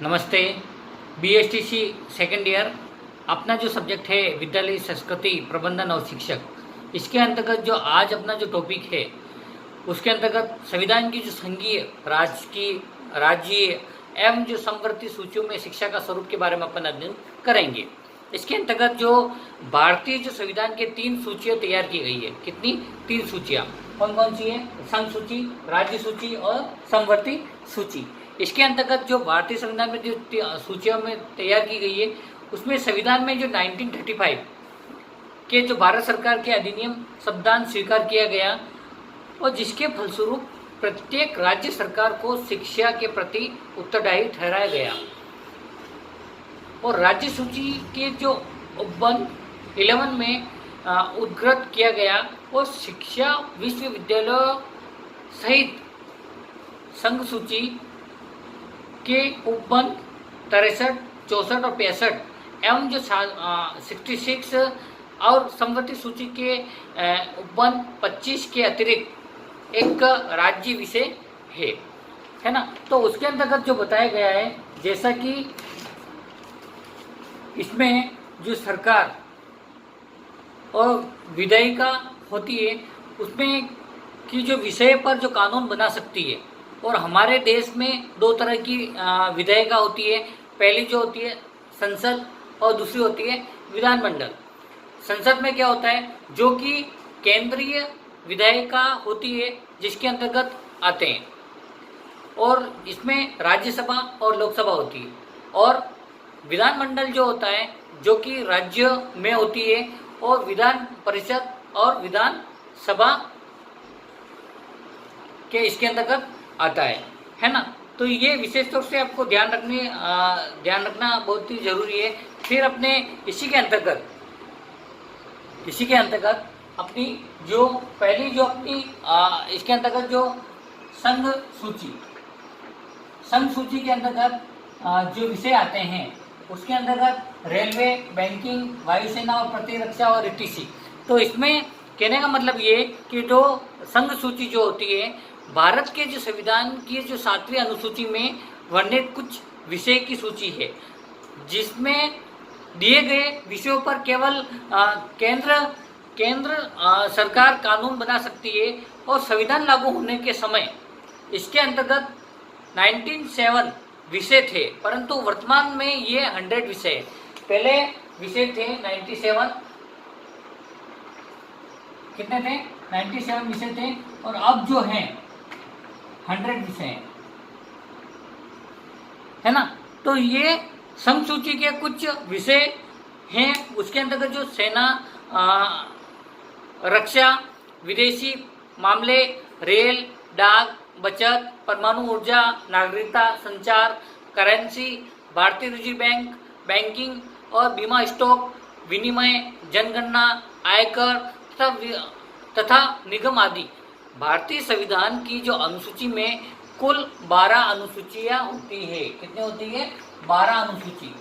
नमस्ते। BSTC second year अपना जो सब्जेक्ट है विद्यालय संस्कृति प्रबंधन और शिक्षक, इसके अंतर्गत जो आज अपना जो टॉपिक है उसके अंतर्गत संविधान की जो संघीय राज्य एवं जो समवर्ती सूचियों में शिक्षा का स्वरूप के बारे में अपन अध्ययन करेंगे। इसके अंतर्गत जो भारतीय जो संविधान के 3 सूचियाँ तैयार की गई है। कितनी? 3 सूचियाँ। कौन कौन सी है? संघ सूची, राज्य सूची और समवर्ती सूची। इसके अंतर्गत जो भारतीय संविधान में जो सूचियों में तैयार की गई है उसमें संविधान में जो 1935 के जो भारत सरकार के अधिनियम संविधान स्वीकार किया गया और जिसके फलस्वरूप प्रत्येक राज्य सरकार को शिक्षा के प्रति उत्तरदायी ठहराया गया। और राज्य सूची के जो 11 में उद्घृत किया गया और शिक्षा विश्वविद्यालय सहित संघ सूची के उपबंध 63, 64 और 65 एवं जो 66 और समवर्ती सूची के उपबंध 25 के अतिरिक्त एक राज्य विषय है ना। तो उसके अंतर्गत जो बताया गया है, जैसा कि इसमें जो सरकार और विधायिका होती है उसमें की जो विषय पर जो कानून बना सकती है। और हमारे देश में 2 तरह की विधायिका होती है। पहली जो होती है संसद और दूसरी होती है विधानमंडल। संसद में क्या होता है, जो कि केंद्रीय विधायिका होती है जिसके अंतर्गत आते हैं, और इसमें राज्यसभा और लोकसभा होती है। और विधानमंडल जो होता है जो कि राज्य में होती है और विधान परिषद और विधान सभा के इसके अंतर्गत आता है ना। तो ये विशेष तौर से आपको ध्यान रखना बहुत ही जरूरी है। फिर अपने इसी के अंतर्गत अपनी जो पहली जो अपनी इसके अंतर्गत जो संघ सूची के अंतर्गत जो विषय आते हैं उसके अंतर्गत रेलवे, बैंकिंग, वायुसेना और प्रतिरक्षा और ईटीसी। तो इसमें कहने का मतलब ये कि जो संघ सूची जो होती है भारत के जो संविधान की जो 7वीं अनुसूची में वर्णित कुछ विषय की सूची है, जिसमें दिए गए विषयों पर केवल केंद्र सरकार कानून बना सकती है और संविधान लागू होने के समय इसके अंतर्गत 97 विषय थे, परंतु वर्तमान में ये 100 विषय है। पहले विषय थे 97, कितने थे? 97 विषय थे और अब जो हैं 100 विषय है ना। तो ये संघ सूची के कुछ विषय हैं। उसके अंतर्गत जो सेना, रक्षा, विदेशी मामले, रेल, डाक, बचत, परमाणु ऊर्जा, नागरिकता, संचार, करेंसी, भारतीय रिजर्व बैंक, बैंकिंग और बीमा स्टॉक, विनिमय, जनगणना, आयकर तथा निगम आदि। भारतीय संविधान की जो अनुसूची में कुल 12 अनुसूचियां होती है। कितनी होती है? 12 अनुसूची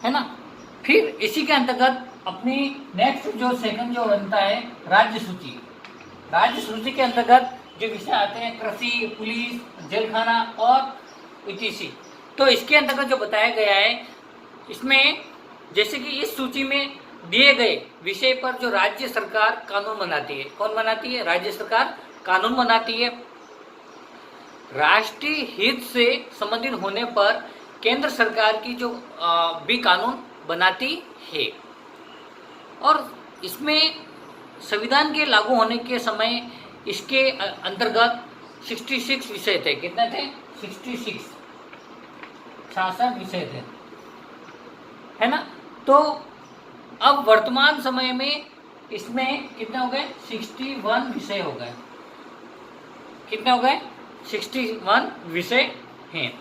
है ना। फिर इसी के अंतर्गत अपनी नेक्स्ट जो सेकंड जो बनता है राज्य सूची। राज्य सूची के अंतर्गत जो विषय आते हैं कृषि, पुलिस, जेलखाना और ईटीसी। तो इसके अंतर्गत जो बताया गया है इसमें जैसे कि इस सूची में दिए गए विषय पर जो राज्य सरकार कानून बनाती है। कौन बनाती है? राज्य सरकार कानून बनाती है। राष्ट्रीय हित से संबंधित होने पर केंद्र सरकार की जो भी कानून बनाती है। और इसमें संविधान के लागू होने के समय इसके अंतर्गत 66 विषय थे। कितने थे? 66 विषय थे, है ना। तो अब वर्तमान समय में इसमें कितने हो गए? 61 विषय हो गए। कितने हो गए? 61 विषय हैं।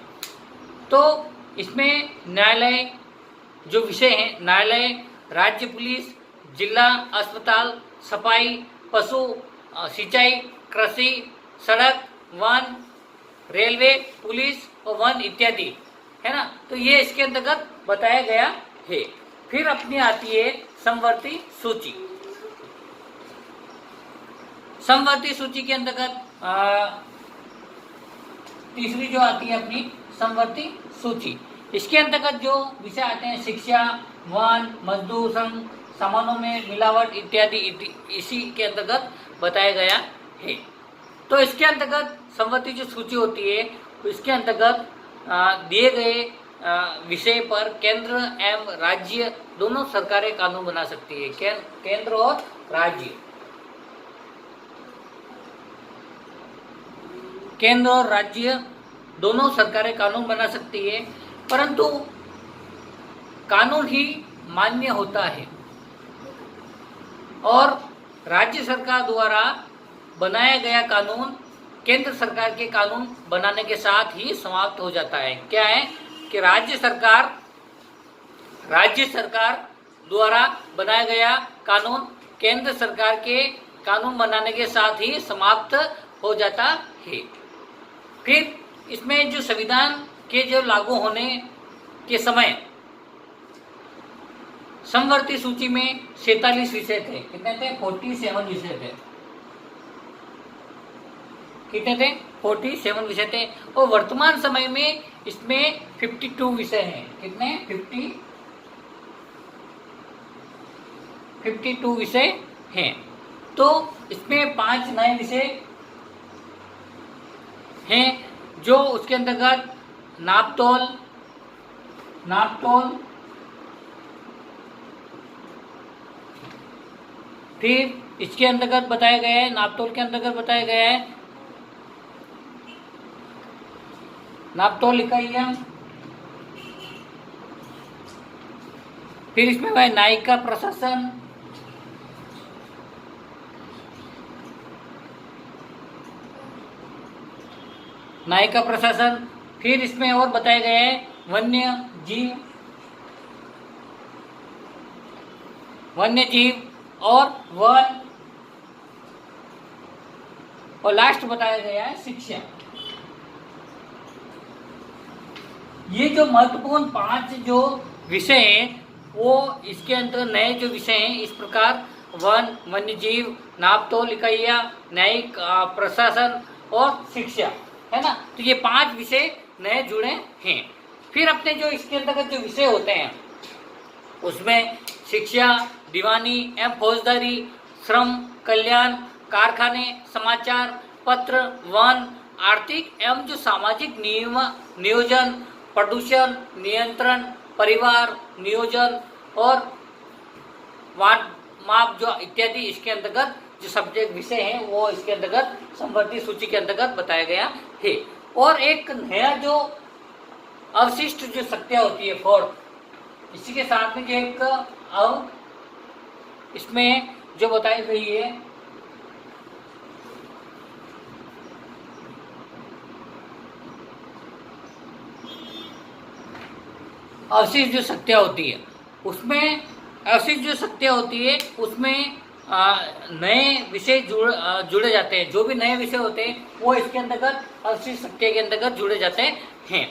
तो इसमें न्यायालय जो विषय हैं, न्यायालय, राज्य पुलिस, जिला अस्पताल, सफाई, पशु, सिंचाई, कृषि, सड़क, वन, रेलवे, पुलिस और वन इत्यादि, है ना। तो ये इसके अंतर्गत बताया गया है। फिर अपनी आती है समवर्ती सूची। समवर्ती सूची के अंतर्गत तीसरी जो आती है अपनी समवर्ती सूची, इसके अंतर्गत जो विषय आते हैं शिक्षा, वन, मजदूर संघ, सामानों में मिलावट इत्यादि इसी के अंतर्गत बताया गया है। तो इसके अंतर्गत समवर्ती जो सूची होती है इसके अंतर्गत दिए गए विषय पर केंद्र एवं राज्य दोनों सरकारें कानून बना सकती है। केंद्र और राज्य, केंद्र और राज्य दोनों सरकारें कानून बना सकती है, परंतु कानून ही मान्य होता है और राज्य सरकार द्वारा बनाया गया कानून केंद्र सरकार के कानून बनाने के साथ ही समाप्त हो जाता है। क्या है कि राज्य सरकार द्वारा बनाया गया कानून केंद्र सरकार के कानून बनाने के साथ ही समाप्त हो जाता है। फिर इसमें जो संविधान के जो लागू होने के समय समवर्ती सूची में 47 विषय थे। कितने थे? 47 विषय थे। कितने थे? 47 विषय थे। और वर्तमान समय में इसमें 52 विषय हैं। कितने? 52 विषय हैं। तो इसमें 5 नए विषय हैं जो उसके अंतर्गत नापतोल, फिर इसके अंतर्गत बताया गया है, नापतोल के अंतर्गत बताया गया है नापतोल इकाइयां, फिर इसमें वह न्यायिका प्रशासन, फिर इसमें और बताया गया है वन्य जीव और वन, और लास्ट बताया गया है शिक्षा। ये जो महत्वपूर्ण 5 जो विषय हैं वो इसके अंतर्गत नए जो विषय हैं इस प्रकार वन, वन्य जीव, नापतोल इकाइयां, न्यायिक प्रशासन और शिक्षा, है ना। तो ये 5 विषय नए जुड़े हैं। फिर अपने जो इसके अंतर्गत जो विषय होते हैं उसमें शिक्षा, दीवानी एवं फौजदारी, श्रम कल्याण, कारखाने, समाचार पत्र, वन, आर्थिक एवं जो सामाजिक नियोजन, प्रदूषण नियंत्रण, परिवार नियोजन और माप जो इत्यादि इसके अंतर्गत जो सब्जेक्ट विषय हैं वो इसके अंतर्गत समवर्ती सूची के अंतर्गत बताया गया है। और एक नया जो अवशिष्ट जो शक्तियां होती है फोर्थ, इसी के साथ में जो एक अब इसमें जो बताई गई है अवशिष्ट जो शक्तियां होती है उसमें नए विषय जुड़े जाते हैं। जो भी नए विषय होते हैं वो इसके अंतर्गत अवशिष्ट शक्तियां के अंतर्गत जुड़े जाते हैं।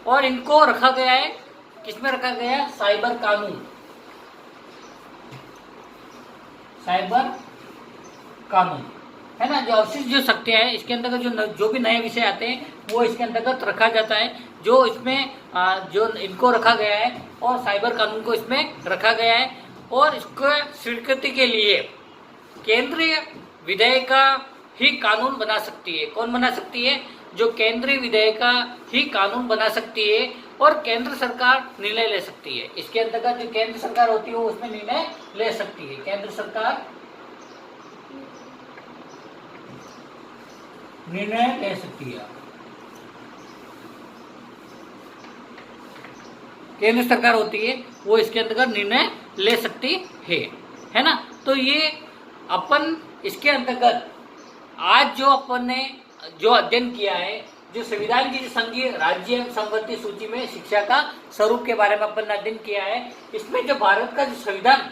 और इनको रखा गया है, किसमें रखा गया है? साइबर कानून, है ना। जो अवशिष्ट जो शक्तियां हैं इसके अंतर्गत जो भी नए विषय आते हैं वो इसके अंतर्गत रखा जाता है। जो इसमें जो इनको रखा गया है और साइबर कानून को इसमें रखा गया है। और इसको स्वीकृति के लिए केंद्रीय विधेयिका ही कानून बना सकती है। कौन बना सकती है? जो केंद्रीय विधेयिका ही कानून बना सकती है और केंद्र सरकार निर्णय ले सकती है। इसके अंतर्गत जो केंद्र सरकार होती है वो उसमें निर्णय ले सकती है। केंद्र सरकार निर्णय ले सकती है। केंद्र सरकार होती है वो इसके अंतर्गत निर्णय ले सकती है ना। तो ये अपन इसके अंतर्गत आज जो अपन ने जो अध्ययन किया है, जो संविधान की संघीय राज्य एवं समवर्ती सूची में शिक्षा का स्वरूप के बारे में अपन ने अध्ययन किया है। इसमें जो भारत का जो संविधान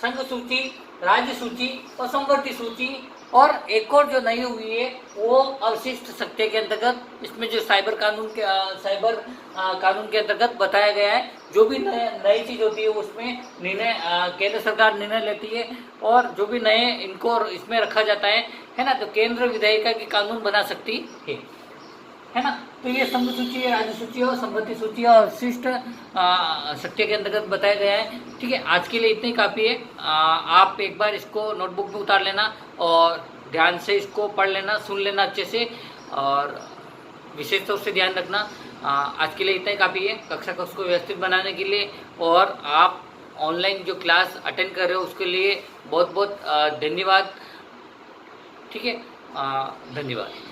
संघ सूची, राज्य सूची और समवर्ती सूची और एक और जो नई हुई है वो अवशिष्ट सत्य के अंतर्गत, इसमें जो साइबर कानून के अंतर्गत बताया गया है, जो भी नई चीज होती है उसमें निर्णय केंद्र सरकार निर्णय लेती है, और जो भी नए इनको इसमें रखा जाता है ना, तो केंद्र विधायिका की कानून बना सकती है ना। तो ये स्तंभ सूची, राज्य सूची और संपत्ति सूची और अवशिष्ट सत्य के अंतर्गत बताया गया है। ठीक है, आज के लिए इतना ही काफ़ी है। आप एक बार इसको नोटबुक में उतार लेना और ध्यान से इसको पढ़ लेना, सुन लेना अच्छे से, और विशेष तौर से ध्यान रखना। आज के लिए इतना ही काफ़ी है कक्षा को व्यवस्थित बनाने के लिए, और आप ऑनलाइन जो क्लास अटेंड कर रहे हो उसके लिए बहुत बहुत धन्यवाद। ठीक है, धन्यवाद।